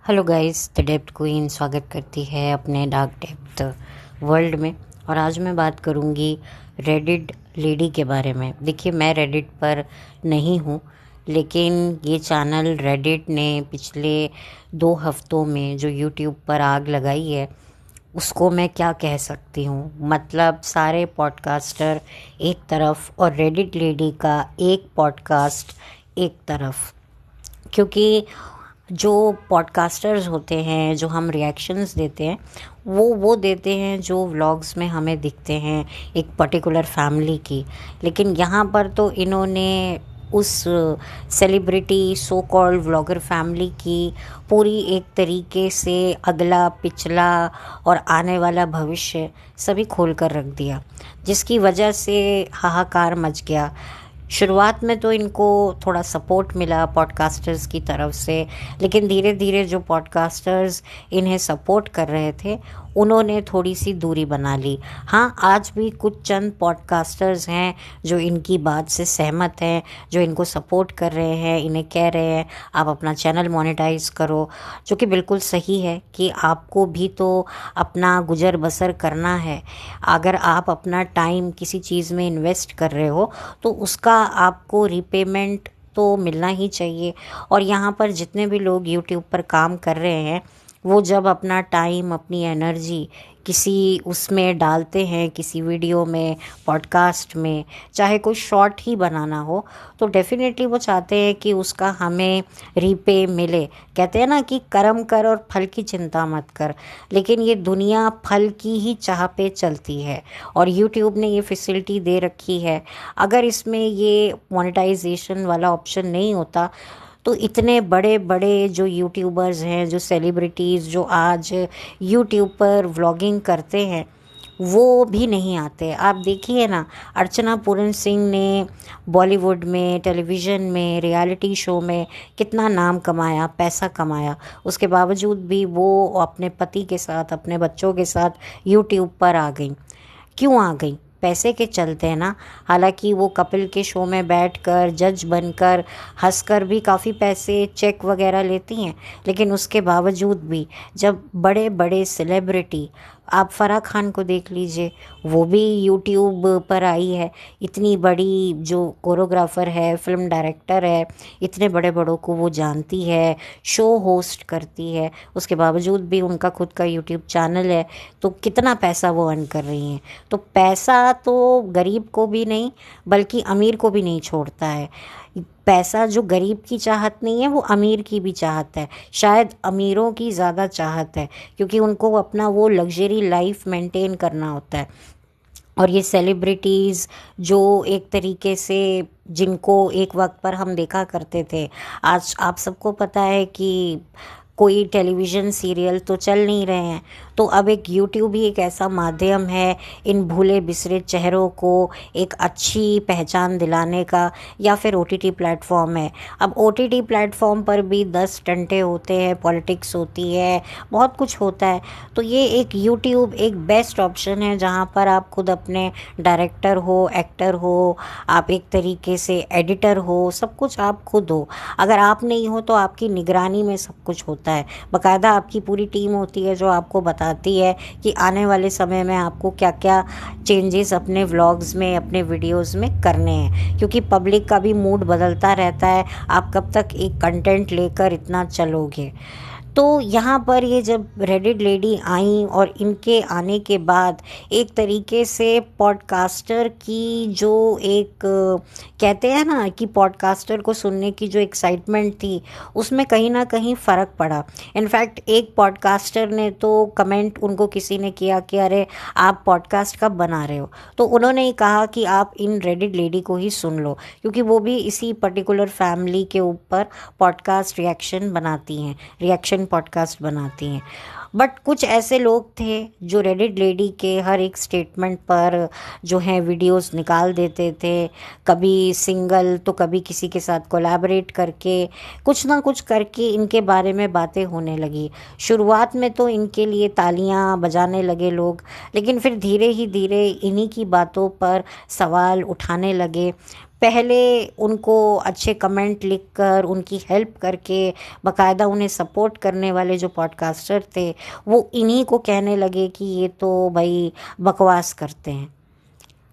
Hello guys, the depth queen स्वागत करती है अपने डार्क डेप्थ वर्ल्ड में। और आज मैं बात करूंगी रेडिट लेडी के बारे में। देखिए, मैं रेडिट पर नहीं हूँ, लेकिन ये चैनल रेडिट ने पिछले 2 हफ्तों में जो यूट्यूब पर आग लगाई है, उसको मैं क्या कह सकती हूँ। मतलब सारे पॉडकास्टर एक तरफ और रेडिट लेडी का एक पॉडकास्ट एक तरफ। क्योंकि जो पॉडकास्टर्स होते हैं, जो हम रिएक्शंस देते हैं, वो देते हैं जो व्लॉग्स में हमें दिखते हैं एक पर्टिकुलर फैमिली की। लेकिन यहाँ पर तो इन्होंने उस celebrity so called vlogger family की पूरी एक तरीके से अगला पिछला और आने वाला भविष्य सभी खोल कर रख दिया, जिसकी वजह से हाहाकार मच गया। शुरुआत में तो इनको थोड़ा सपोर्ट मिला पॉडकास्टर्स की तरफ से, लेकिन धीरे धीरे जो पॉडकास्टर्स इन्हें सपोर्ट कर रहे थे, उन्होंने थोड़ी सी दूरी बना ली। हाँ, आज भी कुछ चंद पॉडकास्टर्स हैं जो इनकी बात से सहमत हैं, जो इनको सपोर्ट कर रहे हैं, इन्हें कह रहे हैं आप अपना चैनल मोनेटाइज करो, जो कि बिल्कुल सही है कि आपको भी तो अपना गुजर बसर करना है। अगर आप अपना टाइम किसी चीज़ में इन्वेस्ट कर रहे हो तो उसका आपको रिपेमेंट तो मिलना ही चाहिए। और यहाँ पर जितने भी लोग यूट्यूब पर काम कर रहे हैं, वो जब अपना टाइम, अपनी एनर्जी किसी उसमें डालते हैं, किसी वीडियो में, पॉडकास्ट में, चाहे कोई शॉर्ट ही बनाना हो, तो डेफिनेटली वो चाहते हैं कि उसका हमें रीपे मिले। कहते हैं ना कि कर्म कर और फल की चिंता मत कर। लेकिन ये दुनिया फल की ही चाह पे चलती है, और यूट्यूब ने ये फैसिलिटी दे रखी है। अगर इसमें ये मोनेटाइजेशन वाला ऑप्शन नहीं होता तो इतने बड़े बड़े जो यूट्यूबर्स हैं, जो सेलिब्रिटीज़ जो आज यूट्यूब पर व्लॉगिंग करते हैं, वो भी नहीं आते। आप देखिए ना, अर्चना पूरन सिंह ने बॉलीवुड में, टेलीविज़न में, रियलिटी शो में कितना नाम कमाया, पैसा कमाया। उसके बावजूद भी वो अपने पति के साथ, अपने बच्चों के साथ यूट्यूब पर आ गई। क्यों आ गई? पैसे के चलते हैं ना। हालांकि वो कपिल के शो में बैठकर जज बनकर हंसकर भी काफ़ी पैसे चेक वगैरह लेती हैं, लेकिन उसके बावजूद भी जब बड़े बड़े सेलिब्रिटी, आप फ़राह खान को देख लीजिए, वो भी यूट्यूब पर आई है। इतनी बड़ी जो कोरियोग्राफर है, फिल्म डायरेक्टर है, इतने बड़े बड़ों को वो जानती है, शो होस्ट करती है, उसके बावजूद भी उनका खुद का यूट्यूब चैनल है। तो कितना पैसा वो अर्न कर रही हैं। तो पैसा तो गरीब को भी नहीं, बल्कि अमीर को भी नहीं छोड़ता है। पैसा जो गरीब की चाहत नहीं है, वो अमीर की भी चाहत है। शायद अमीरों की ज़्यादा चाहत है, क्योंकि उनको अपना वो लग्जरी लाइफ मेंटेन करना होता है। और ये सेलिब्रिटीज़ जो एक तरीके से, जिनको एक वक्त पर हम देखा करते थे, आज आप सबको पता है कि कोई टेलीविज़न सीरियल तो चल नहीं रहे हैं। तो अब एक यूट्यूब ही एक ऐसा माध्यम है इन भूले बिसरे चेहरों को एक अच्छी पहचान दिलाने का, या फिर ओटीटी प्लेटफॉर्म है। अब ओटीटी प्लेटफॉर्म पर भी 10 टंटे होते हैं, पॉलिटिक्स होती है, बहुत कुछ होता है। तो ये एक यूट्यूब एक बेस्ट ऑप्शन है, जहाँ पर आप खुद अपने डायरेक्टर हो, एक्टर हो, आप एक तरीके से एडिटर हो, सब कुछ आप खुद हो। अगर आप नहीं हो तो आपकी निगरानी में सब कुछ होता है। बाकायदा आपकी पूरी टीम होती है जो आपको बताती है कि आने वाले समय में आपको क्या क्या चेंजेस अपने व्लॉग्स में, अपने वीडियोस में करने हैं। क्योंकि पब्लिक का भी मूड बदलता रहता है, आप कब तक एक कंटेंट लेकर इतना चलोगे। तो यहाँ पर ये जब रेडिट लेडी आई, और इनके आने के बाद एक तरीके से पॉडकास्टर की जो एक कहते हैं ना कि पॉडकास्टर को सुनने की जो एक्साइटमेंट थी, उसमें कहीं ना कहीं फ़र्क पड़ा। इनफैक्ट एक पॉडकास्टर ने तो कमेंट उनको किसी ने किया कि अरे आप पॉडकास्ट कब बना रहे हो, तो उन्होंने ही कहा कि आप इन रेडिट लेडी को ही सुन लो, क्योंकि वो भी इसी पर्टिकुलर फैमिली के ऊपर पॉडकास्ट रिएक्शन बनाती हैं, रिएक्शन पॉडकास्ट बनाती हैं। बट कुछ ऐसे लोग थे जो रेडिट लेडी के हर एक स्टेटमेंट पर जो है वीडियोस निकाल देते थे, कभी सिंगल तो कभी किसी के साथ कोलैबोरेट करके, कुछ ना कुछ करके इनके बारे में बातें होने लगी। शुरुआत में तो इनके लिए तालियां बजाने लगे लोग, लेकिन फिर धीरे ही धीरे इन्हीं की बातों पर सवाल उठाने लगे। पहले उनको अच्छे कमेंट लिखकर उनकी हेल्प करके बाकायदा उन्हें सपोर्ट करने वाले जो पॉडकास्टर थे वो इन्हीं को कहने लगे कि ये तो भाई बकवास करते हैं,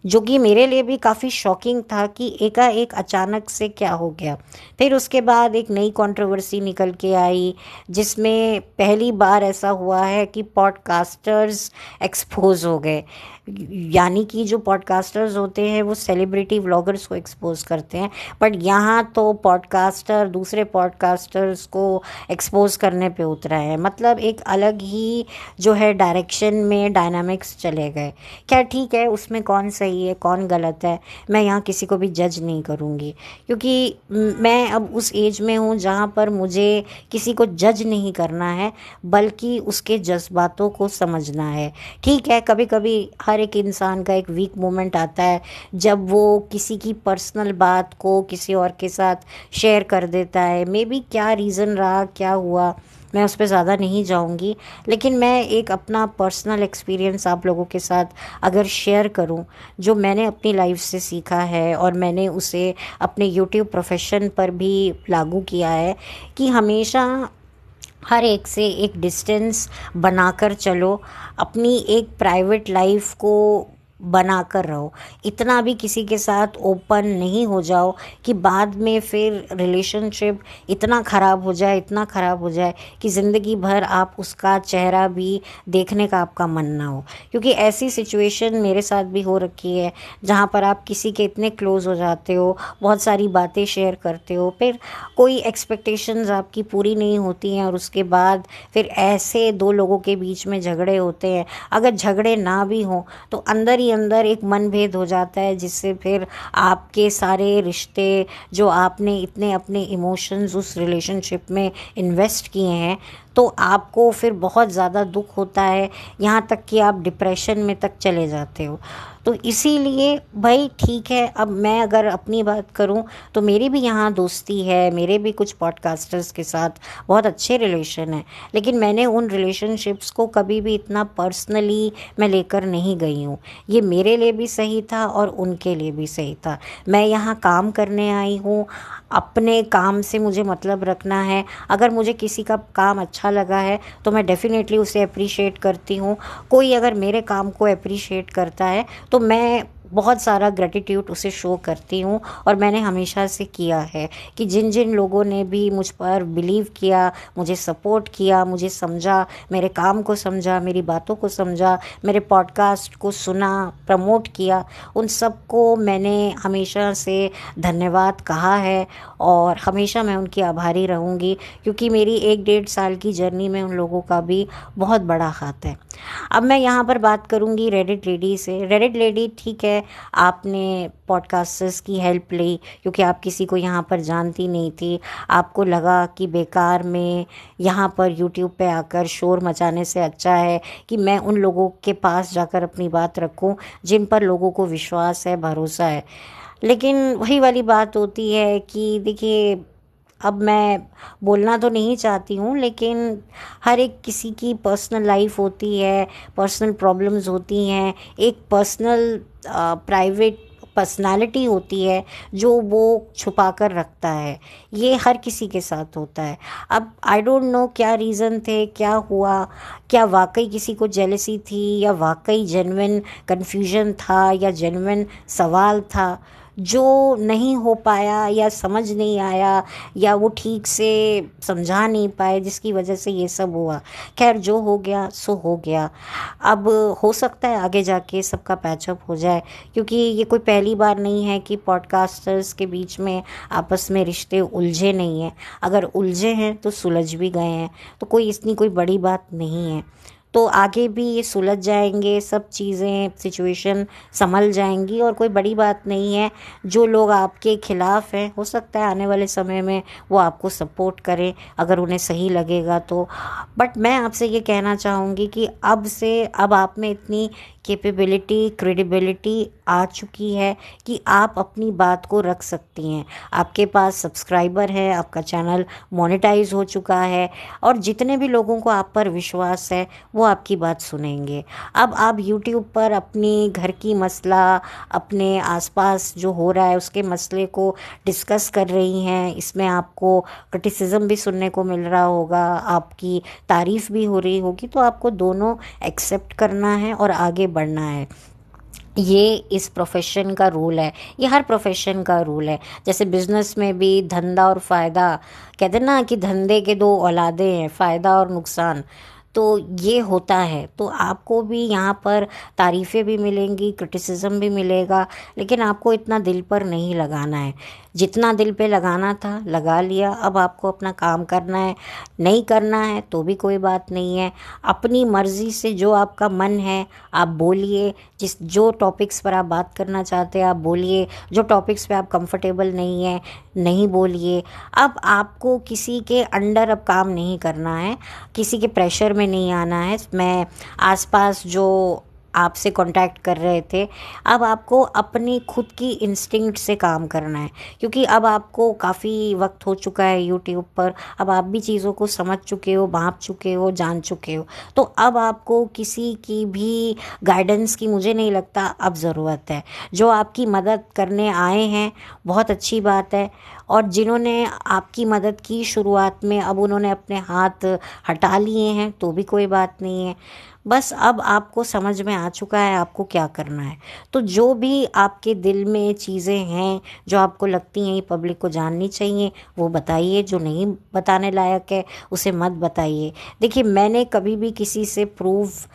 जो कि मेरे लिए भी काफ़ी शॉकिंग था कि एकाएक अचानक से क्या हो गया। फिर उसके बाद एक नई कंट्रोवर्सी निकल के आई जिसमें पहली बार ऐसा हुआ है कि पॉडकास्टर्स एक्सपोज हो गए, यानी कि जो पॉडकास्टर्स होते हैं वो सेलिब्रिटी व्लॉगर्स को एक्सपोज करते हैं, बट यहाँ तो पॉडकास्टर दूसरे पॉडकास्टर्स को एक्सपोज करने पे उतरा है। मतलब एक अलग ही जो है डायरेक्शन में डायनामिक्स चले गए। क्या ठीक है, उसमें कौन सही है कौन गलत है, मैं यहाँ किसी को भी जज नहीं करूँगी, क्योंकि मैं अब उस एज में हूँ जहाँ पर मुझे किसी को जज नहीं करना है बल्कि उसके जज्बातों को समझना है। ठीक है, कभी कभी हर एक इंसान का एक वीक मोमेंट आता है जब वो किसी की पर्सनल बात को किसी और के साथ शेयर कर देता है। मे बी क्या रीज़न रहा, क्या हुआ, मैं उस पर ज़्यादा नहीं जाऊंगी, लेकिन मैं एक अपना पर्सनल एक्सपीरियंस आप लोगों के साथ अगर शेयर करूं जो मैंने अपनी लाइफ से सीखा है और मैंने उसे अपने यूट्यूब प्रोफेशन पर भी लागू किया है कि हमेशा हर एक से एक डिस्टेंस बनाकर चलो, अपनी एक प्राइवेट लाइफ को बनाकर रहो, इतना भी किसी के साथ ओपन नहीं हो जाओ कि बाद में फिर रिलेशनशिप इतना ख़राब हो जाए, इतना ख़राब हो जाए कि ज़िंदगी भर आप उसका चेहरा भी देखने का आपका मन ना हो। क्योंकि ऐसी सिचुएशन मेरे साथ भी हो रखी है जहाँ पर आप किसी के इतने क्लोज़ हो जाते हो, बहुत सारी बातें शेयर करते हो, फिर कोई एक्सपेक्टेशंस आपकी पूरी नहीं होती हैं और उसके बाद फिर ऐसे दो लोगों के बीच में झगड़े होते हैं। अगर झगड़े ना भी हों तो अंदर ही अंदर एक मनभेद हो जाता है जिससे फिर आपके सारे रिश्ते जो आपने इतने अपने इमोशंस उस रिलेशनशिप में इन्वेस्ट किए हैं तो आपको फिर बहुत ज़्यादा दुख होता है, यहाँ तक कि आप डिप्रेशन में तक चले जाते हो। तो इसीलिए भाई ठीक है, अब मैं अगर अपनी बात करूं तो मेरी भी यहाँ दोस्ती है, मेरे भी कुछ पॉडकास्टर्स के साथ बहुत अच्छे रिलेशन हैं, लेकिन मैंने उन रिलेशनशिप्स को कभी भी इतना पर्सनली मैं लेकर नहीं गई हूँ। ये मेरे लिए भी सही था और उनके लिए भी सही था। मैं यहाँ काम करने आई हूँ, अपने काम से मुझे मतलब रखना है। अगर मुझे किसी का काम अच्छा लगा है तो मैं डेफ़िनेटली उसे अप्रिशिएट करती हूँ। कोई अगर मेरे काम को अप्रिशिएट करता है तो मैं बहुत सारा ग्रेटिट्यूड उसे शो करती हूँ। और मैंने हमेशा से किया है कि जिन जिन लोगों ने भी मुझ पर बिलीव किया, मुझे सपोर्ट किया, मुझे समझा, मेरे काम को समझा, मेरी बातों को समझा, मेरे पॉडकास्ट को सुना, प्रमोट किया, उन सबको मैंने हमेशा से धन्यवाद कहा है और हमेशा मैं उनकी आभारी रहूँगी, क्योंकि मेरी 1-1.5 साल की जर्नी में उन लोगों का भी बहुत बड़ा हाथ है। अब मैं यहाँ पर बात करूँगी रेडिट लेडी से। रेडिट लेडी ठीक है, आपने पॉडकास्टर्स की हेल्प ली क्योंकि आप किसी को यहाँ पर जानती नहीं थी, आपको लगा कि बेकार में यहाँ पर यूट्यूब पे आकर शोर मचाने से अच्छा है कि मैं उन लोगों के पास जाकर अपनी बात रखूँ जिन पर लोगों को विश्वास है, भरोसा है। लेकिन वही वाली बात होती है कि देखिए, अब मैं बोलना तो नहीं चाहती हूँ, लेकिन हर एक किसी की पर्सनल लाइफ होती है, पर्सनल प्रॉब्लम्स होती हैं, एक पर्सनल प्राइवेट पर्सनालिटी होती है जो वो छुपा कर रखता है। ये हर किसी के साथ होता है। अब आई डोंट नो क्या रीज़न थे, क्या हुआ, क्या वाकई किसी को जेलसी थी या वाकई जेन्युइन कन्फ्यूजन था या जेन्युइन सवाल था जो नहीं हो पाया या समझ नहीं आया या वो ठीक से समझा नहीं पाए, जिसकी वजह से ये सब हुआ। खैर, जो हो गया सो हो गया। अब हो सकता है आगे जाके सबका पैचअप हो जाए, क्योंकि ये कोई पहली बार नहीं है कि पॉडकास्टर्स के बीच में आपस में रिश्ते उलझे नहीं हैं। अगर उलझे हैं तो सुलझ भी गए हैं, तो कोई इतनी कोई बड़ी बात नहीं है। तो आगे भी ये सुलझ जाएंगे, सब चीज़ें सिचुएशन संभल जाएंगी और कोई बड़ी बात नहीं है। जो लोग आपके खिलाफ हैं हो सकता है आने वाले समय में वो आपको सपोर्ट करें अगर उन्हें सही लगेगा तो। बट मैं आपसे ये कहना चाहूँगी कि अब से अब आप में इतनी कैपेबिलिटी, क्रेडिबिलिटी आ चुकी है कि आप अपनी बात को रख सकती हैं। आपके पास सब्सक्राइबर है, आपका चैनल मोनेटाइज हो चुका है और जितने भी लोगों को आप पर विश्वास है वो आपकी बात सुनेंगे। अब आप यूट्यूब पर अपनी घर की मसला, अपने आसपास जो हो रहा है उसके मसले को डिस्कस कर रही हैं। इसमें आपको क्रिटिसिज्म भी सुनने को मिल रहा होगा, आपकी तारीफ़ भी हो रही होगी, तो आपको दोनों एक्सेप्ट करना है और आगे बढ़ना है। ये इस प्रोफेशन का रूल है, ये हर प्रोफेशन का रूल है। जैसे बिजनेस में भी धंधा और फ़ायदा, कहते हैं ना कि धंधे के दो औलादे हैं, फ़ायदा और नुकसान। तो ये होता है। तो आपको भी यहाँ पर तारीफ़ें भी मिलेंगी, क्रिटिसिज्म भी मिलेगा, लेकिन आपको इतना दिल पर नहीं लगाना है। जितना दिल पे लगाना था लगा लिया, अब आपको अपना काम करना है। नहीं करना है तो भी कोई बात नहीं है। अपनी मर्ज़ी से जो आपका मन है आप बोलिए, जो टॉपिक्स पर आप बात करना चाहते हैं आप बोलिए, जो टॉपिक्स पे आप कंफर्टेबल नहीं है नहीं बोलिए। अब आपको किसी के अंडर अब काम नहीं करना है, किसी के प्रेशर में नहीं आना है। मैं आसपास जो आपसे कांटेक्ट कर रहे थे, अब आपको अपनी खुद की इंस्टिंक्ट से काम करना है, क्योंकि अब आपको काफ़ी वक्त हो चुका है यूट्यूब पर। अब आप भी चीज़ों को समझ चुके हो, भांप चुके हो, जान चुके हो। तो अब आपको किसी की भी गाइडेंस की मुझे नहीं लगता अब ज़रूरत है। जो आपकी मदद करने आए हैं बहुत अच्छी बात है, और जिन्होंने आपकी मदद की शुरुआत में अब उन्होंने अपने हाथ हटा लिए हैं तो भी कोई बात नहीं है। बस अब आपको समझ में आ चुका है आपको क्या करना है। तो जो भी आपके दिल में चीज़ें हैं जो आपको लगती हैं ये पब्लिक को जाननी चाहिए वो बताइए, जो नहीं बताने लायक है उसे मत बताइए। देखिए, मैंने कभी भी किसी से प्रूफ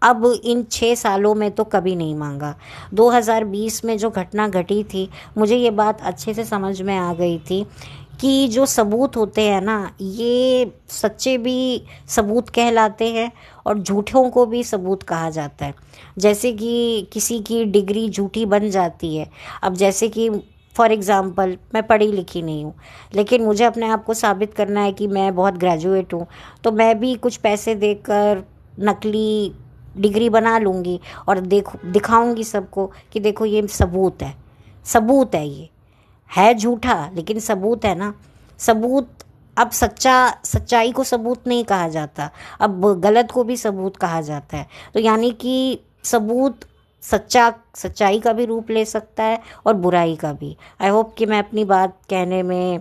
अब इन 6 सालों में तो कभी नहीं मांगा। 2020 में जो घटना घटी थी मुझे ये बात अच्छे से समझ में आ गई थी कि जो सबूत होते हैं ना, ये सच्चे भी सबूत कहलाते हैं और झूठों को भी सबूत कहा जाता है। जैसे कि किसी की डिग्री झूठी बन जाती है। अब जैसे कि फॉर एग्ज़ाम्पल, मैं पढ़ी लिखी नहीं हूँ, लेकिन मुझे अपने आप को साबित करना है कि मैं बहुत ग्रेजुएट हूँ, तो मैं भी कुछ पैसे देकर नकली डिग्री बना लूँगी और दिखाऊंगी सबको कि देखो ये सबूत है। सबूत है झूठा लेकिन सबूत है ना। सबूत, अब सच्चाई को सबूत नहीं कहा जाता, अब गलत को भी सबूत कहा जाता है। तो यानी कि सबूत सच्चाई का भी रूप ले सकता है और बुराई का भी। आई होप कि मैं अपनी बात कहने में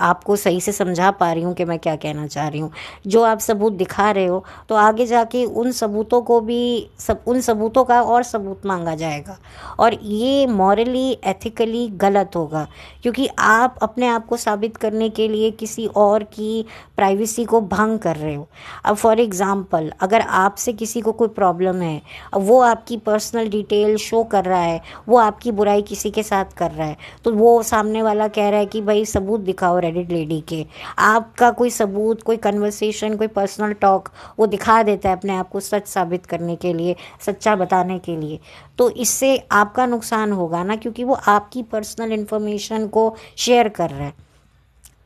आपको सही से समझा पा रही हूँ कि मैं क्या कहना चाह रही हूँ। जो आप सबूत दिखा रहे हो तो आगे जाके उन सबूतों को भी उन सबूतों का और सबूत मांगा जाएगा, और ये मॉरली एथिकली गलत होगा, क्योंकि आप अपने आप को साबित करने के लिए किसी और की प्राइवेसी को भंग कर रहे हो। अब फॉर एग्ज़ाम्पल, अगर आपसे किसी को कोई प्रॉब्लम है, अब वो आपकी पर्सनल डिटेल शो कर रहा है, वो आपकी बुराई किसी के साथ कर रहा है, तो वो सामने वाला कह रहा है कि भाई सबूत दिखाओ रेडिट लेडी के। आपका कोई सबूत, कोई कन्वर्सेशन, कोई पर्सनल टॉक वो दिखा देता है अपने आप को सच साबित करने के लिए, सच्चा बताने के लिए। तो इससे आपका नुकसान होगा ना, क्योंकि वो आपकी पर्सनल इन्फॉर्मेशन को शेयर कर रहा है।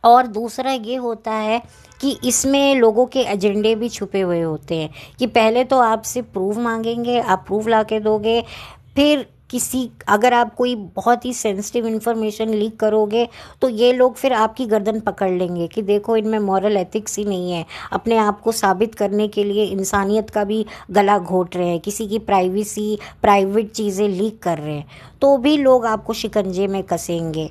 और दूसरा ये होता है कि इसमें लोगों के एजेंडे भी छुपे हुए होते हैं कि पहले तो आपसे प्रूफ मांगेंगे, आप प्रूफ ला के दोगे, फिर अगर आप कोई बहुत ही सेंसिटिव इन्फॉर्मेशन लीक करोगे तो ये लोग फिर आपकी गर्दन पकड़ लेंगे कि देखो इनमें मॉरल एथिक्स ही नहीं है। अपने आप को साबित करने के लिए इंसानियत का भी गला घोट रहे हैं, किसी की प्राइवेसी, प्राइवेट चीज़ें लीक कर रहे हैं, तो भी लोग आपको शिकंजे में कसेंगे।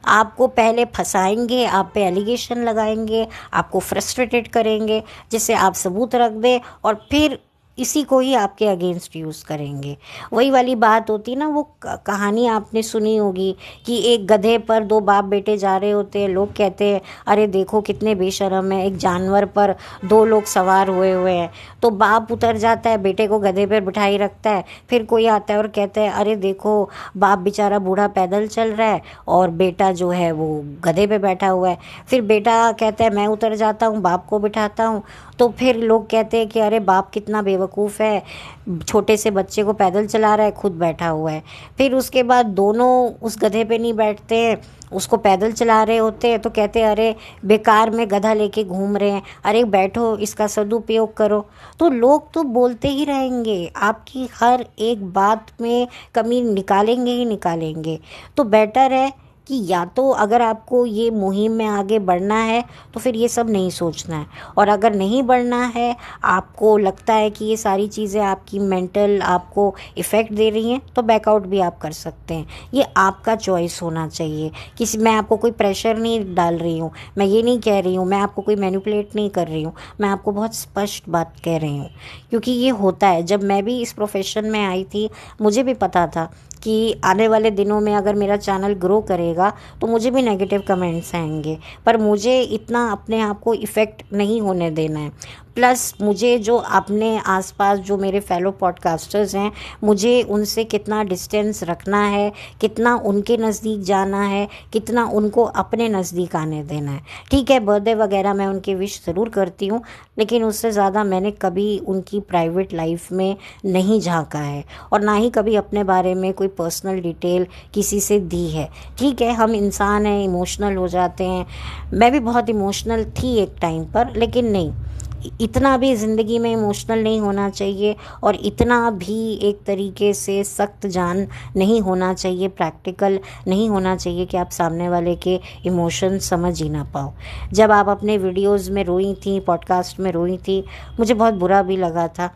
आपको पहले फंसाएंगे, आप पे एलिगेशन लगाएंगे, आपको फ्रस्ट्रेटेड करेंगे, जिससे आप सबूत रख दें और फिर इसी को ही आपके अगेंस्ट यूज़ करेंगे। वही वाली बात होती है ना, वो कहानी आपने सुनी होगी कि एक गधे पर दो बाप बेटे जा रहे होते हैं, लोग कहते हैं अरे देखो कितने बेशर्म है, एक जानवर पर दो लोग सवार हुए हुए हैं। तो बाप उतर जाता है, बेटे को गधे पर बिठाई रखता है, फिर कोई आता है और कहता है अरे देखो बाप बेचारा बूढ़ा पैदल चल रहा है और बेटा जो है वो गधे पे बैठा हुआ है। फिर बेटा कहता है मैं उतर जाता हूँ, बाप को बिठाता हूँ, तो फिर लोग कहते हैं कि अरे बाप कितना बेवकूफ़ बेवकूफ़ है, छोटे से बच्चे को पैदल चला रहा है, खुद बैठा हुआ है। फिर उसके बाद दोनों उस गधे पे नहीं बैठते हैं, उसको पैदल चला रहे होते हैं, तो कहते हैं अरे बेकार में गधा लेके घूम रहे हैं, अरे बैठो इसका सदुपयोग करो। तो लोग तो बोलते ही रहेंगे, आपकी हर एक बात में कमी निकालेंगे ही निकालेंगे। तो बेटर है कि या तो अगर आपको ये मुहिम में आगे बढ़ना है तो फिर ये सब नहीं सोचना है, और अगर नहीं बढ़ना है, आपको लगता है कि ये सारी चीज़ें आपकी मेंटल आपको इफ़ेक्ट दे रही हैं, तो बैकआउट भी आप कर सकते हैं। ये आपका चॉइस होना चाहिए। मैं आपको कोई प्रेशर नहीं डाल रही हूँ, मैं ये नहीं कह रही हूँ, मैं आपको कोई मैनिपुलेट नहीं कर रही हूँ, मैं आपको बहुत स्पष्ट बात कह रही हूँ। क्योंकि ये होता है, जब मैं भी इस प्रोफेशन में आई थी मुझे भी पता था कि आने वाले दिनों में अगर मेरा चैनल ग्रो करेगा तो मुझे भी नेगेटिव कमेंट्स आएंगे, पर मुझे इतना अपने आप को इफ़ेक्ट नहीं होने देना है। प्लस मुझे जो अपने आसपास जो मेरे फेलो पॉडकास्टर्स हैं, मुझे उनसे कितना डिस्टेंस रखना है, कितना उनके नज़दीक जाना है, कितना उनको अपने नज़दीक आने देना है। ठीक है, बर्थडे वगैरह मैं उनके विश ज़रूर करती हूँ, लेकिन उससे ज़्यादा मैंने कभी उनकी प्राइवेट लाइफ में नहीं झांका है, और ना ही कभी अपने बारे में कोई पर्सनल डिटेल किसी से दी है। ठीक है, हम इंसान हैं, इमोशनल हो जाते हैं, मैं भी बहुत इमोशनल थी एक टाइम पर, लेकिन नहीं, इतना भी ज़िंदगी में इमोशनल नहीं होना चाहिए, और इतना भी एक तरीके से सख्त जान नहीं होना चाहिए, प्रैक्टिकल नहीं होना चाहिए कि आप सामने वाले के इमोशन समझ ही ना पाओ। जब आप अपने वीडियोस में रोई थी, पॉडकास्ट में रोई थी, मुझे बहुत बुरा भी लगा था,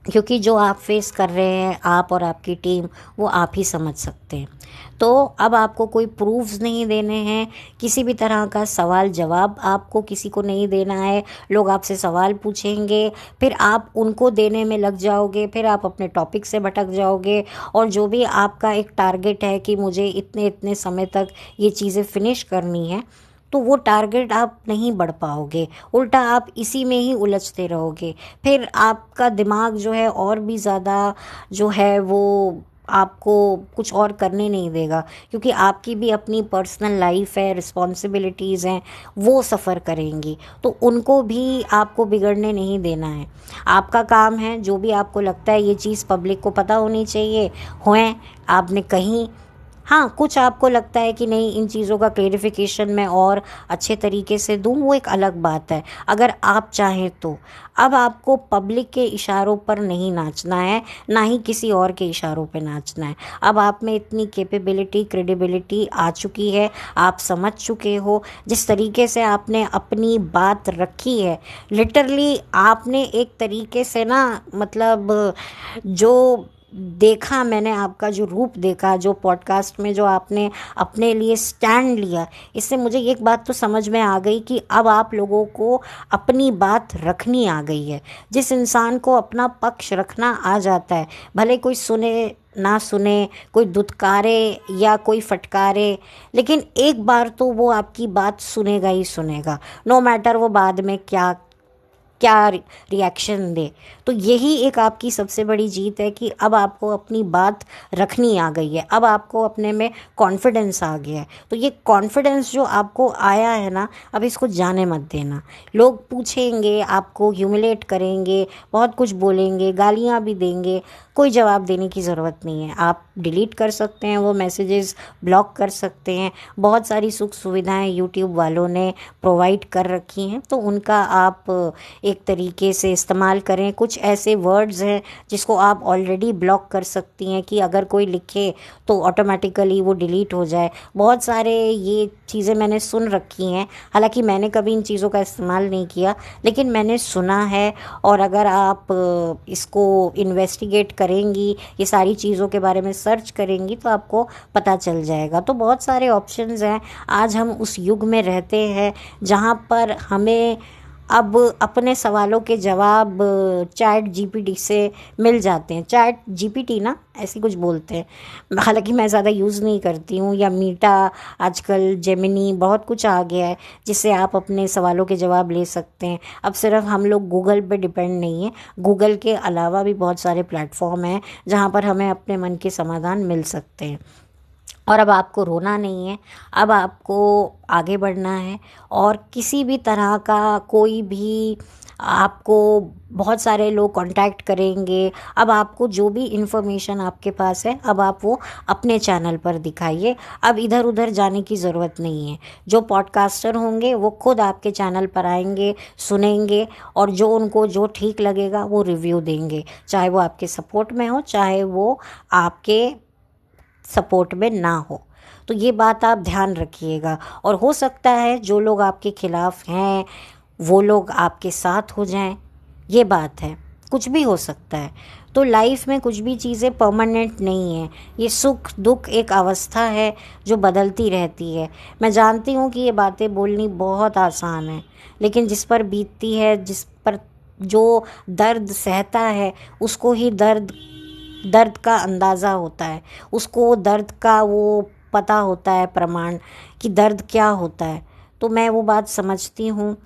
क्योंकि जो आप फेस कर रहे हैं, आप और आपकी टीम, वो आप ही समझ सकते हैं। तो अब आपको कोई प्रूफ्स नहीं देने हैं, किसी भी तरह का सवाल जवाब आपको किसी को नहीं देना है। लोग आपसे सवाल पूछेंगे, फिर आप उनको देने में लग जाओगे, फिर आप अपने टॉपिक से भटक जाओगे, और जो भी आपका एक टारगेट है कि मुझे इतने इतने समय तक ये चीज़ें फिनिश करनी है, तो वो टारगेट आप नहीं बढ़ पाओगे, उल्टा आप इसी में ही उलझते रहोगे। फिर आपका दिमाग जो है और भी ज़्यादा जो है वो आपको कुछ और करने नहीं देगा, क्योंकि आपकी भी अपनी पर्सनल लाइफ है, रिस्पॉन्सिबिलिटीज़ हैं, वो सफ़र करेंगी, तो उनको भी आपको बिगड़ने नहीं देना है। आपका काम है, जो भी आपको लगता है ये चीज़ पब्लिक को पता होनी चाहिए, होए आपने कहीं, हाँ कुछ आपको लगता है कि नहीं इन चीज़ों का क्लेरिफिकेशन मैं और अच्छे तरीके से दूँ, वो एक अलग बात है, अगर आप चाहें तो। अब आपको पब्लिक के इशारों पर नहीं नाचना है, ना ही किसी और के इशारों पे नाचना है। अब आप में इतनी कैपेबिलिटी, क्रेडिबिलिटी आ चुकी है, आप समझ चुके हो, जिस तरीके से आपने अपनी बात रखी है, लिटरली आपने एक तरीके से ना, मतलब जो देखा मैंने, आपका जो रूप देखा, जो पॉडकास्ट में जो आपने अपने लिए स्टैंड लिया, इससे मुझे एक बात तो समझ में आ गई कि अब आप लोगों को अपनी बात रखनी आ गई है। जिस इंसान को अपना पक्ष रखना आ जाता है, भले कोई सुने ना सुने, कोई दुत्कारे या कोई फटकारे, लेकिन एक बार तो वो आपकी बात सुनेगा ही सुनेगा, नो मैटर वो बाद में क्या क्या रिएक्शन दे। तो यही एक आपकी सबसे बड़ी जीत है कि अब आपको अपनी बात रखनी आ गई है, अब आपको अपने में कॉन्फिडेंस आ गया है। तो ये कॉन्फिडेंस जो आपको आया है ना, अब इसको जाने मत देना। लोग पूछेंगे, आपको ह्यूमिलेट करेंगे, बहुत कुछ बोलेंगे, गालियाँ भी देंगे, कोई जवाब देने की ज़रूरत नहीं है। आप डिलीट कर सकते हैं वो मैसेजेस, ब्लॉक कर सकते हैं, बहुत सारी सुख सुविधाएं यूट्यूब वालों ने प्रोवाइड कर रखी हैं, तो उनका आप एक तरीके से इस्तेमाल करें। कुछ ऐसे वर्ड्स हैं जिसको आप ऑलरेडी ब्लॉक कर सकती हैं कि अगर कोई लिखे तो ऑटोमेटिकली वो डिलीट हो जाए। बहुत सारे ये चीज़ें मैंने सुन रखी हैं, हालांकि मैंने कभी इन चीज़ों का इस्तेमाल नहीं किया, लेकिन मैंने सुना है। और अगर आप इसको इन्वेस्टिगेट करेंगी, ये सारी चीज़ों के बारे में सर्च करेंगी, तो आपको पता चल जाएगा। तो बहुत सारे ऑप्शंस हैं। आज हम उस युग में रहते हैं जहाँ पर हमें अब अपने सवालों के जवाब चैट जीपीटी से मिल जाते हैं। चैट जीपीटी ना, ऐसी कुछ बोलते हैं, हालांकि मैं ज़्यादा यूज़ नहीं करती हूँ, या मीटा, आजकल जेमिनी, बहुत कुछ आ गया है जिससे आप अपने सवालों के जवाब ले सकते हैं। अब सिर्फ हम लोग गूगल पे डिपेंड नहीं है, गूगल के अलावा भी बहुत सारे प्लेटफॉर्म हैं जहाँ पर हमें अपने मन के समाधान मिल सकते हैं। और अब आपको रोना नहीं है, अब आपको आगे बढ़ना है। और किसी भी तरह का कोई भी आपको बहुत सारे लोग कांटेक्ट करेंगे, अब आपको जो भी इन्फॉर्मेशन आपके पास है अब आप वो अपने चैनल पर दिखाइए। अब इधर उधर जाने की ज़रूरत नहीं है। जो पॉडकास्टर होंगे वो खुद आपके चैनल पर आएंगे, सुनेंगे, और जो उनको जो ठीक लगेगा वो रिव्यू देंगे, चाहे वो आपके सपोर्ट में हो चाहे वो आपके सपोर्ट में ना हो। तो ये बात आप ध्यान रखिएगा। और हो सकता है जो लोग आपके खिलाफ हैं वो लोग आपके साथ हो जाएं, ये बात है, कुछ भी हो सकता है। तो लाइफ में कुछ भी चीज़ें परमानेंट नहीं है, ये सुख दुख एक अवस्था है जो बदलती रहती है। मैं जानती हूँ कि ये बातें बोलनी बहुत आसान है, लेकिन जिस पर बीतती है, जिस पर जो दर्द सहता है, उसको ही दर्द दर्द का अंदाज़ा होता है, उसको दर्द का वो पता होता है, प्रमाण कि दर्द क्या होता है। तो मैं वो बात समझती हूँ।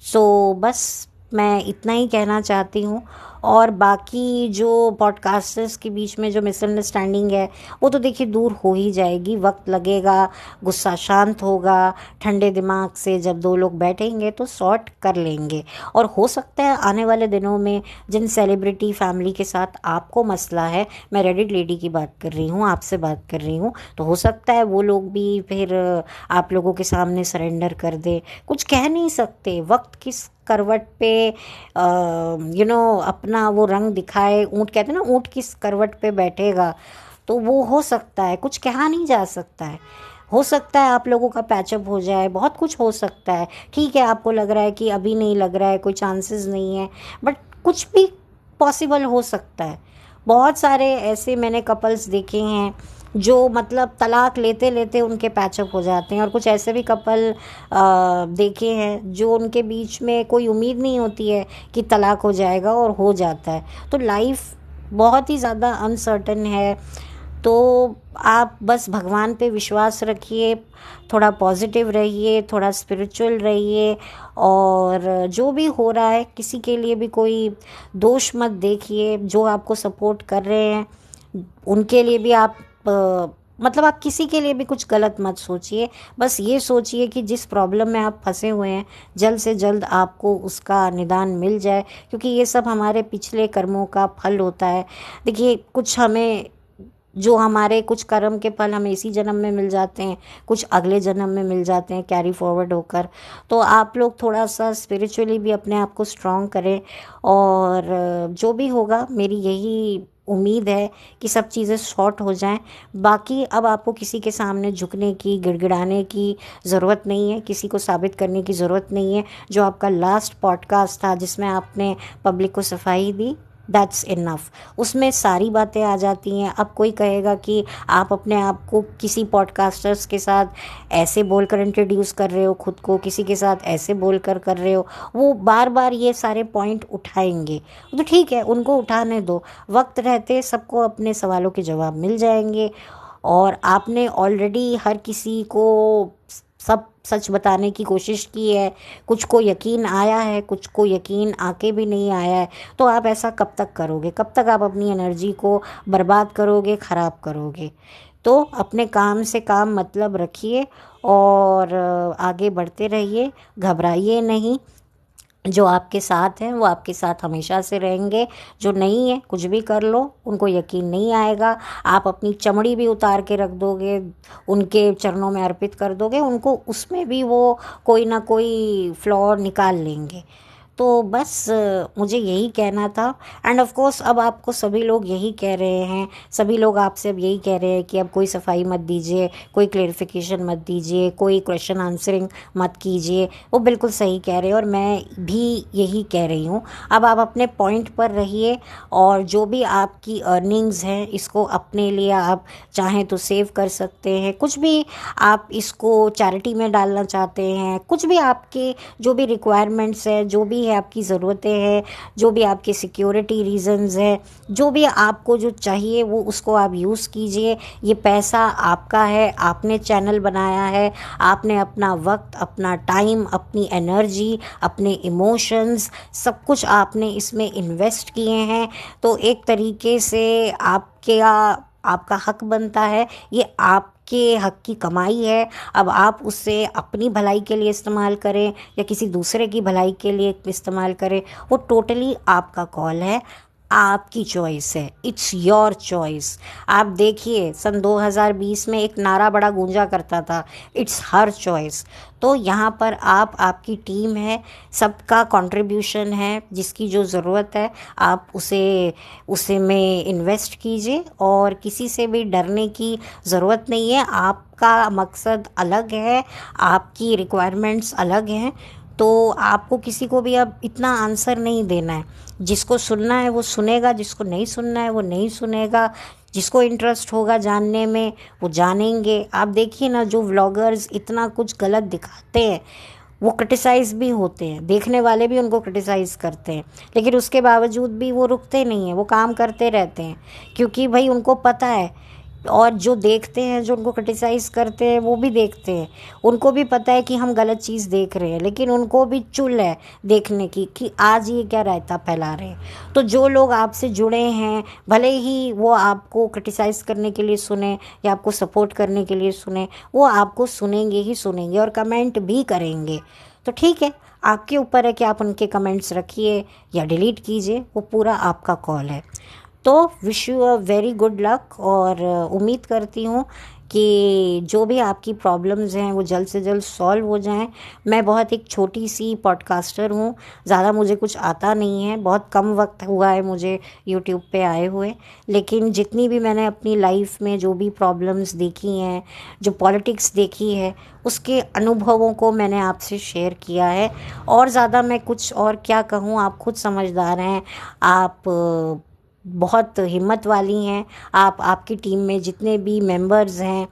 सो बस मैं इतना ही कहना चाहती हूँ। और बाकी जो पॉडकास्टर्स के बीच में जो मिसअंडरस्टैंडिंग है वो तो देखिए दूर हो ही जाएगी, वक्त लगेगा, गुस्सा शांत होगा, ठंडे दिमाग से जब दो लोग बैठेंगे तो सॉर्ट कर लेंगे। और हो सकता है आने वाले दिनों में जिन सेलिब्रिटी फैमिली के साथ आपको मसला है, मैं रेडिट लेडी की बात कर रही हूँ, आपसे बात कर रही हूँ, तो हो सकता है वो लोग भी फिर आप लोगों के सामने सरेंडर कर दे। कुछ कह नहीं सकते, वक्त किस करवट पे अपना वो रंग दिखाए, ऊँट कहते हैं ना, ऊँट किस करवट पे बैठेगा, तो वो हो सकता है, कुछ कहा नहीं जा सकता है। हो सकता है आप लोगों का पैचअप हो जाए, बहुत कुछ हो सकता है। ठीक है, आपको लग रहा है कि अभी नहीं लग रहा है, कोई चांसेस नहीं है, बट कुछ भी पॉसिबल हो सकता है। बहुत सारे ऐसे मैंने कपल्स देखे हैं जो मतलब तलाक लेते लेते उनके पैचअप हो जाते हैं, और कुछ ऐसे भी कपल देखे हैं जो उनके बीच में कोई उम्मीद नहीं होती है कि तलाक हो जाएगा और हो जाता है। तो लाइफ बहुत ही ज़्यादा अनसर्टन है। तो आप बस भगवान पे विश्वास रखिए, थोड़ा पॉजिटिव रहिए, थोड़ा स्पिरिचुअल रहिए, और जो भी हो रहा है किसी के लिए भी कोई दोष मत देखिए। जो आपको सपोर्ट कर रहे हैं उनके लिए भी आप मतलब आप किसी के लिए भी कुछ गलत मत सोचिए। बस ये सोचिए कि जिस प्रॉब्लम में आप फंसे हुए हैं जल्द से जल्द आपको उसका निदान मिल जाए, क्योंकि ये सब हमारे पिछले कर्मों का फल होता है। देखिए, कुछ हमें जो हमारे कुछ कर्म के फल हमें इसी जन्म में मिल जाते हैं, कुछ अगले जन्म में मिल जाते हैं कैरी फॉरवर्ड होकर। तो आप लोग थोड़ा सा स्पिरिचुअली भी अपने आप को स्ट्रॉन्ग करें, और जो भी होगा मेरी यही उम्मीद है कि सब चीज़ें सॉर्ट हो जाएं। बाकी अब आपको किसी के सामने झुकने की, गिड़गिड़ाने की ज़रूरत नहीं है, किसी को साबित करने की ज़रूरत नहीं है। जो आपका लास्ट पॉडकास्ट था जिसमें आपने पब्लिक को सफाई दी, दैट्स इनफ, उसमें सारी बातें आ जाती हैं। अब कोई कहेगा कि आप अपने आप को किसी पॉडकास्टर्स के साथ ऐसे बोलकर इंट्रोड्यूस कर रहे हो, खुद को किसी के साथ ऐसे बोलकर कर रहे हो, वो बार बार ये सारे पॉइंट उठाएंगे। तो ठीक है, उनको उठाने दो, वक्त रहते सबको अपने सवालों के जवाब मिल जाएंगे। और आपने ऑलरेडी हर किसी को सब सच बताने की कोशिश की है, कुछ को यकीन आया है, कुछ को यकीन आके भी नहीं आया है। तो आप ऐसा कब तक करोगे? कब तक आप अपनी एनर्जी को बर्बाद करोगे, ख़राब करोगे? तो अपने काम से काम मतलब रखिए और आगे बढ़ते रहिए, घबराइए नहीं। जो आपके साथ हैं वो आपके साथ हमेशा से रहेंगे, जो नहीं है कुछ भी कर लो उनको यकीन नहीं आएगा। आप अपनी चमड़ी भी उतार के रख दोगे, उनके चरणों में अर्पित कर दोगे, उनको उसमें भी वो कोई ना कोई फ्लॉ निकाल लेंगे। तो बस मुझे यही कहना था। एंड ऑफ कोर्स अब आपको सभी लोग यही कह रहे हैं, सभी लोग आपसे अब यही कह रहे हैं कि अब कोई सफाई मत दीजिए, कोई क्लेरिफिकेशन मत दीजिए, कोई क्वेश्चन आंसरिंग मत कीजिए। वो बिल्कुल सही कह रहे हैं और मैं भी यही कह रही हूँ। अब आप अपने पॉइंट पर रहिए, और जो भी आपकी अर्निंग्स हैं इसको अपने लिए आप चाहें तो सेव कर सकते हैं, कुछ भी आप इसको चैरिटी में डालना चाहते हैं, कुछ भी आपके जो भी रिक्वायरमेंट्स है, जो भी है आपकी ज़रूरतें हैं, जो भी आपके सिक्योरिटी रीजंस है, जो भी आपको जो चाहिए वो उसको आप यूज़ कीजिए। ये पैसा आपका है, आपने चैनल बनाया है, आपने अपना वक्त, अपना टाइम, अपनी एनर्जी, अपने इमोशंस, सब कुछ आपने इसमें इन्वेस्ट किए हैं। तो एक तरीके से आपका हक बनता है ये आपके हक की कमाई है। अब आप उसे अपनी भलाई के लिए इस्तेमाल करें या किसी दूसरे की भलाई के लिए इस्तेमाल करें, वो टोटली आपका कॉल है, आपकी चॉइस है, इट्स योर चॉइस। आप देखिए सन 2020 में एक नारा बड़ा गूंजा करता था, इट्स हर चॉइस। तो यहाँ पर आप, आपकी टीम है, सबका कंट्रीब्यूशन है, जिसकी जो ज़रूरत है आप उसे में इन्वेस्ट कीजिए और किसी से भी डरने की ज़रूरत नहीं है। आपका मकसद अलग है, आपकी रिक्वायरमेंट्स अलग हैं, तो आपको किसी को भी अब इतना आंसर नहीं देना है। जिसको सुनना है वो सुनेगा, जिसको नहीं सुनना है वो नहीं सुनेगा, जिसको इंटरेस्ट होगा जानने में वो जानेंगे। आप देखिए ना, जो व्लॉगर्स इतना कुछ गलत दिखाते हैं वो क्रिटिसाइज़ भी होते हैं, देखने वाले भी उनको क्रिटिसाइज़ करते हैं, लेकिन उसके बावजूद भी वो रुकते नहीं हैं, वो काम करते रहते हैं, क्योंकि भाई उनको पता है। और जो देखते हैं, जो उनको क्रिटिसाइज़ करते हैं, वो भी देखते हैं, उनको भी पता है कि हम गलत चीज़ देख रहे हैं, लेकिन उनको भी चुल है देखने की कि आज ये क्या रायता फैला रहे हैं। तो जो लोग आपसे जुड़े हैं, भले ही वो आपको क्रिटिसाइज़ करने के लिए सुने या आपको सपोर्ट करने के लिए सुने, वो आपको सुनेंगे ही सुनेंगे और कमेंट भी करेंगे। तो ठीक है, आपके ऊपर है कि आप उनके कमेंट्स रखिए या डिलीट कीजिए, वो पूरा आपका कॉल है। तो wish you a very good luck, और उम्मीद करती हूँ कि जो भी आपकी प्रॉब्लम्स हैं वो जल्द से जल्द सॉल्व हो जाएं। मैं बहुत एक छोटी सी पॉडकास्टर हूँ, ज़्यादा मुझे कुछ आता नहीं है, बहुत कम वक्त हुआ है मुझे यूट्यूब पे आए हुए, लेकिन जितनी भी मैंने अपनी लाइफ में जो भी प्रॉब्लम्स देखी हैं, जो पॉलिटिक्स देखी है, उसके अनुभवों को मैंने आपसे शेयर किया है। और ज़्यादा मैं कुछ और क्या कहूँ, आप खुद समझदार हैं, आप बहुत हिम्मत वाली हैं। आप, आपकी टीम में जितने भी मेंबर्स हैं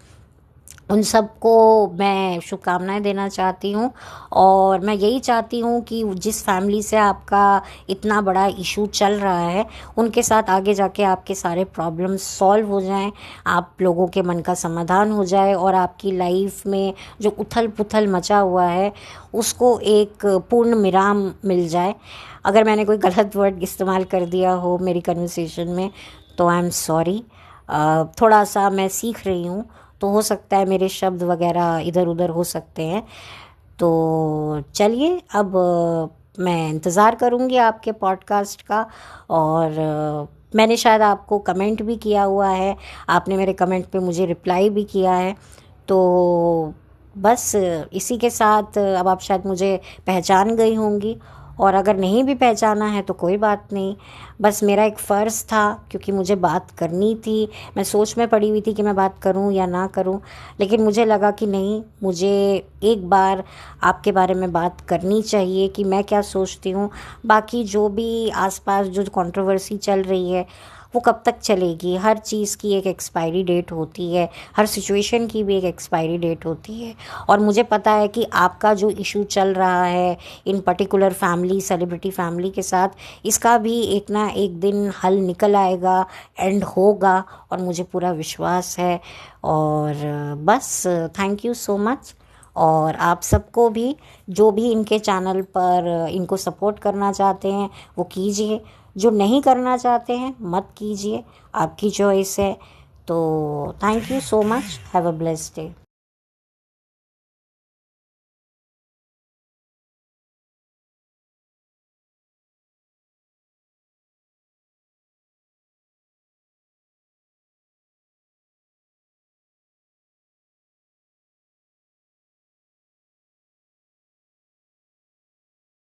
उन सबको मैं शुभकामनाएं देना चाहती हूँ, और मैं यही चाहती हूँ कि जिस फैमिली से आपका इतना बड़ा इशू चल रहा है उनके साथ आगे जाके आपके सारे प्रॉब्लम्स सॉल्व हो जाएं, आप लोगों के मन का समाधान हो जाए, और आपकी लाइफ में जो उथल पुथल मचा हुआ है उसको एक पूर्ण विराम मिल जाए। अगर मैंने कोई गलत वर्ड इस्तेमाल कर दिया हो मेरी कन्वर्सेशन में तो आई एम सॉरी। थोड़ा सा मैं सीख रही हूँ, तो हो सकता है मेरे शब्द वगैरह इधर उधर हो सकते हैं। तो चलिए, अब मैं इंतज़ार करूँगी आपके पॉडकास्ट का। और मैंने शायद आपको कमेंट भी किया हुआ है, आपने मेरे कमेंट पे मुझे रिप्लाई भी किया है। तो बस इसी के साथ अब आप शायद मुझे पहचान गई होंगी, और अगर नहीं भी पहचाना है तो कोई बात नहीं। बस मेरा एक फ़र्ज़ था, क्योंकि मुझे बात करनी थी, मैं सोच में पड़ी हुई थी कि मैं बात करूं या ना करूं, लेकिन मुझे लगा कि नहीं, मुझे एक बार आपके बारे में बात करनी चाहिए कि मैं क्या सोचती हूं। बाकी जो भी आसपास जो कंट्रोवर्सी चल रही है वो कब तक चलेगी, हर चीज़ की एक एक्सपायरी डेट होती है, हर सिचुएशन की भी एक एक्सपायरी डेट होती है। और मुझे पता है कि आपका जो इशू चल रहा है इन पर्टिकुलर फैमिली, सेलिब्रिटी फैमिली के साथ, इसका भी एक ना एक दिन हल निकल आएगा, एंड होगा, और मुझे पूरा विश्वास है। और बस थैंक यू सो मच। और आप सबको भी, जो भी इनके चैनल पर इनको सपोर्ट करना चाहते हैं वो कीजिए, जो नहीं करना चाहते हैं मत कीजिए, आपकी चॉइस है। तो thank you so much, have a blessed day.